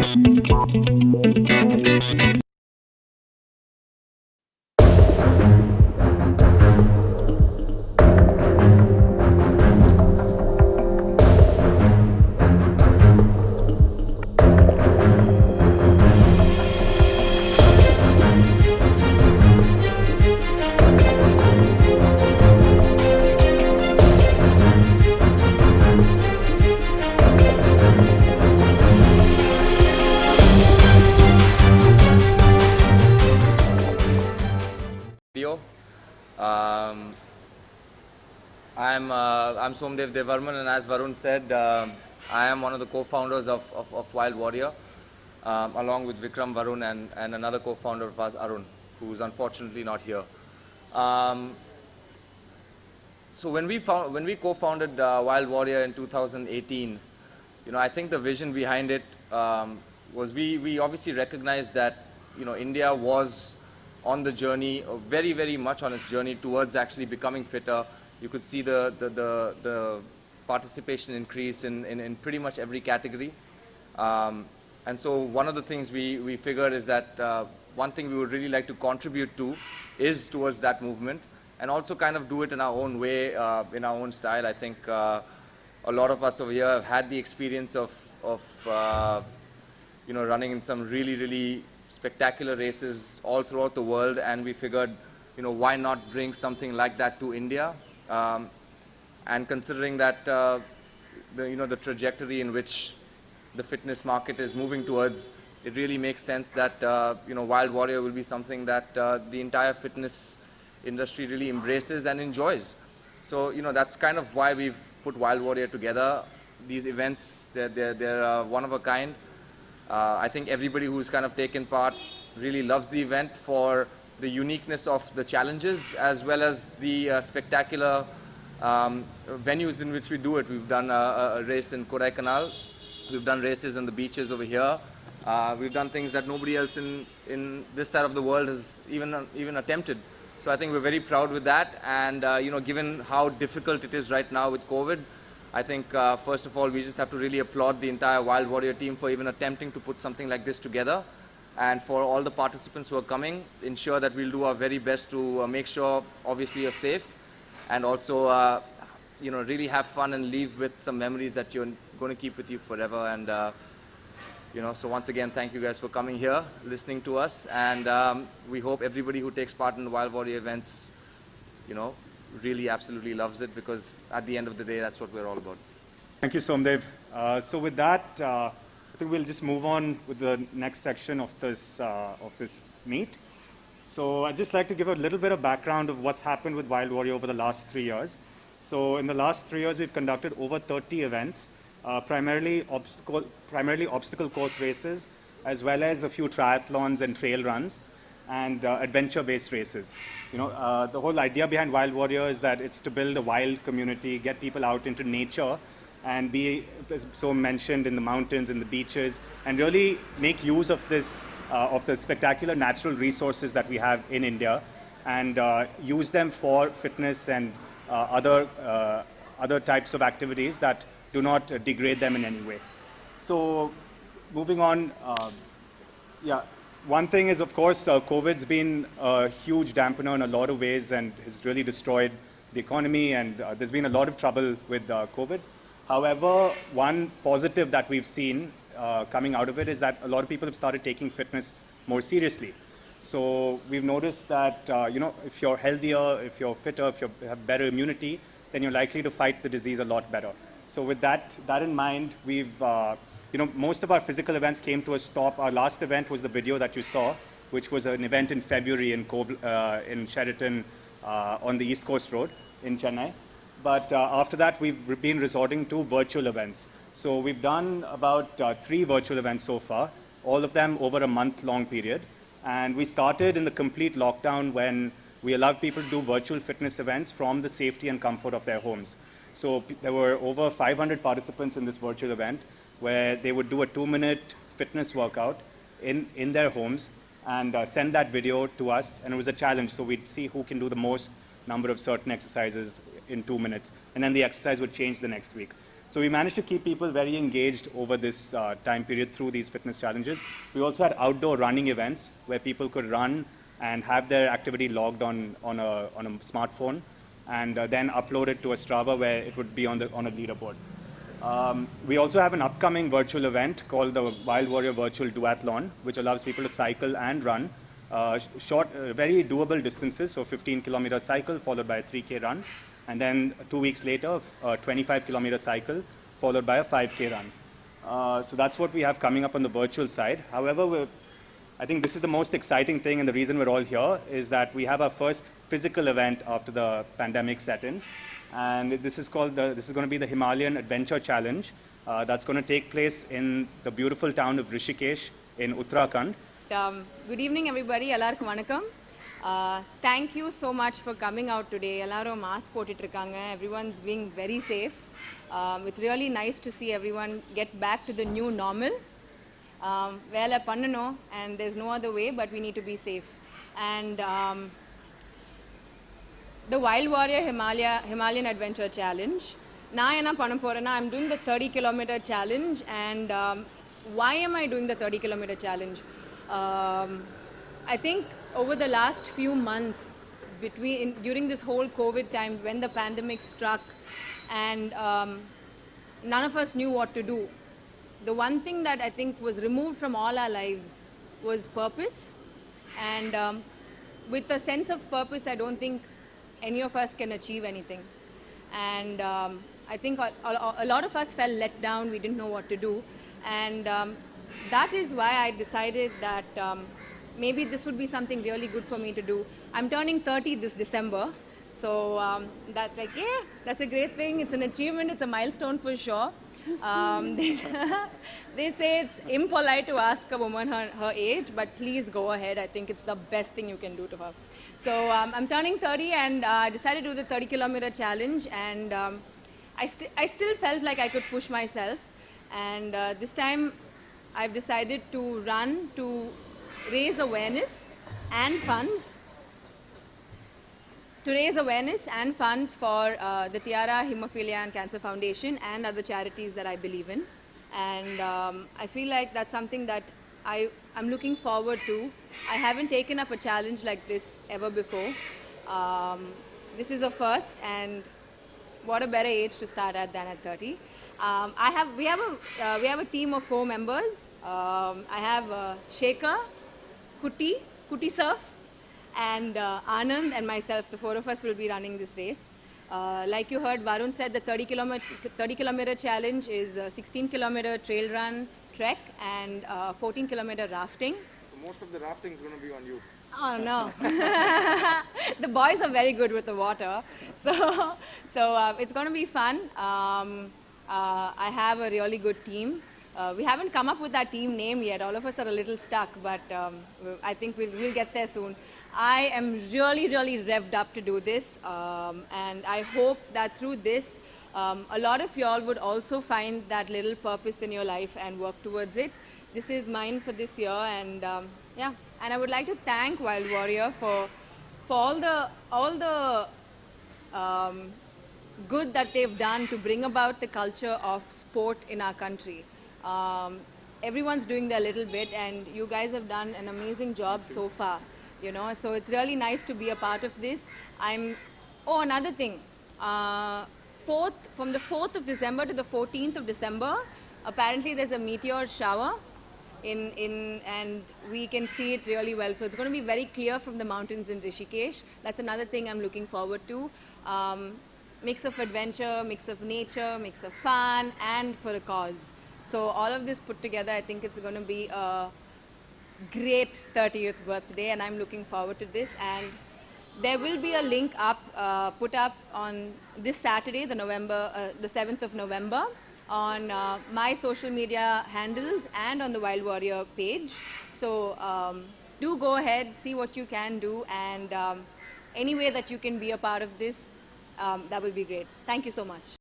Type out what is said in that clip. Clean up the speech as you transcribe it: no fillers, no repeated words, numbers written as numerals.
Um, I'm Somadev Varman, and as Varun said, I am one of the co-founders of Wild Warrior, along with Vikram, Varun, and another co-founder of us, Arun, who's unfortunately not here. So when we co-founded Wild Warrior in 2018, I think the vision behind it was we obviously recognized that India was on the journey, very, very much on its journey towards actually becoming fitter. You could see the participation increase in pretty much every category. And so one of the things we figured is that one thing we would really like to contribute to is towards that movement, and also kind of do it in our own way, in our own style. I think a lot of us over here have had the experience of running in some really, really spectacular races all throughout the world, and we figured, why not bring something like that to India? And considering that the trajectory in which the fitness market is moving towards, it really makes sense that Wild Warrior will be something that the entire fitness industry really embraces and enjoys. So that's kind of why we've put Wild Warrior together. These events, they're one of a kind. I think everybody who's kind of taken part really loves the event for the uniqueness of the challenges, as well as the spectacular venues in which we do it. We've done a race in Kodaikanal. We've done races on the beaches over here. We've done things that nobody else in this side of the world has even attempted. So I think we're very proud with that. And given how difficult it is right now with COVID, I think first of all we just have to really applaud the entire Wild Warrior team for even attempting to put something like this together. And for all the participants who are coming, ensure that we'll do our very best to make sure, obviously, you're safe, and also, really have fun and leave with some memories that you're going to keep with you forever. And, so once again, thank you guys for coming here, listening to us, and we hope everybody who takes part in the Wild Warrior events, really absolutely loves it, because at the end of the day, that's what we're all about. Thank you, Somadev. So with that, I think we'll just move on with the next section of this meet. So I'd just like to give a little bit of background of what's happened with Wild Warrior over the last 3 years. So in the last 3 years, we've conducted over 30 events, primarily obstacle course races, as well as a few triathlons and trail runs, and adventure-based races. The whole idea behind Wild Warrior is that it's to build a wild community, get people out into nature, and be, as so mentioned, in the mountains, in the beaches, and really make use of this, of the spectacular natural resources that we have in India, and use them for fitness and other types of activities that do not degrade them in any way. So, moving on, one thing is, of course, COVID's been a huge dampener in a lot of ways and has really destroyed the economy, and there's been a lot of trouble with COVID. However, one positive that we've seen coming out of it is that a lot of people have started taking fitness more seriously. So we've noticed that, if you're healthier, if you're fitter, if you have better immunity, then you're likely to fight the disease a lot better. So with that in mind, we've, most of our physical events came to a stop. Our last event was the video that you saw, which was an event in February in Sheraton on the East Coast Road in Chennai. But after that, we've been resorting to virtual events. So we've done about 3 virtual events so far, all of them over a month-long period. And we started in the complete lockdown when we allowed people to do virtual fitness events from the safety and comfort of their homes. So there were over 500 participants in this virtual event, where they would do a 2-minute fitness workout in their homes and send that video to us. And it was a challenge, so we'd see who can do the most number of certain exercises in 2 minutes. And then the exercise would change the next week. So we managed to keep people very engaged over this time period through these fitness challenges. We also had outdoor running events where people could run and have their activity logged on a smartphone, and then upload it to a Strava where it would be on a leaderboard. We also have an upcoming virtual event called the Wild Warrior Virtual Duathlon, which allows people to cycle and run short, very doable distances, so 15-kilometer cycle followed by a 3K run, and then 2 weeks later, a 25-kilometer cycle followed by a 5K run. So that's what we have coming up on the virtual side. However, I think this is the most exciting thing, and the reason we're all here is that we have our first physical event after the pandemic set in. And this is going to be the Himalayan Adventure Challenge. That's going to take place in the beautiful town of Rishikesh in Uttarakhand. Good evening, everybody. Ellarkum vanakkam. Thank you so much for coming out today. Ellarum mask potittirukanga. Everyone's being very safe. It's really nice to see everyone get back to the new normal. Vela pannano, and there's no other way, but we need to be safe. And the Wild Warrior Himalayan Adventure Challenge. I'm doing the 30-kilometer challenge, and why am I doing the 30-kilometer challenge? I think over the last few months, during this whole COVID time, when the pandemic struck, and none of us knew what to do, the one thing that I think was removed from all our lives was purpose. And with a sense of purpose, I don't think any of us can achieve anything. And I think a lot of us felt let down. We didn't know what to do. And that is why I decided that maybe this would be something really good for me to do. I'm turning 30 this December. So that's like, yeah, that's a great thing. It's an achievement. It's a milestone for sure. They say it's impolite to ask a woman her age, but please go ahead. I think it's the best thing you can do to her. So I'm turning 30, and I decided to do the 30-kilometer challenge, and I still felt like I could push myself. And this time I've decided to run to raise awareness and funds. To raise awareness and funds for the Tiara Hemophilia and Cancer Foundation and other charities that I believe in. And I feel like that's something that I'm looking forward to. I haven't taken up a challenge like this ever before. This is a first, and what a better age to start at than at 30. We have a team of 4 members. I have Shekhar, Kuti Surf, and Anand and myself. The 4 of us will be running this race. Like you heard, Varun said the 30-kilometer challenge is a 16-kilometer trail run, trek, and 14-kilometer rafting. So most of the rafting is going to be on you. Oh no. The boys are very good with the water. So it's going to be fun. I have a really good team. We haven't come up with that team name yet. All of us are a little stuck, but I think we'll get there soon. I am really, really revved up to do this, and I hope that through this, a lot of y'all would also find that little purpose in your life and work towards it. This is mine for this year, and yeah. And I would like to thank Wild Warrior for all the good that they've done to bring about the culture of sport in our country. Everyone's doing their little bit, and you guys have done an amazing job so far. You know, so it's really nice to be a part of this. Another thing. From the 4th of December to the 14th of December, apparently there's a meteor shower and we can see it really well. So it's going to be very clear from the mountains in Rishikesh. That's another thing I'm looking forward to. Mix of adventure, mix of nature, mix of fun, and for a cause. So all of this put together, I think it's going to be a great 30th birthday, and I'm looking forward to this. And there will be a link up, put up on this Saturday, the 7th of November, on my social media handles and on the Wild Warrior page. So do go ahead, see what you can do, and any way that you can be a part of this, that will be great. Thank you so much.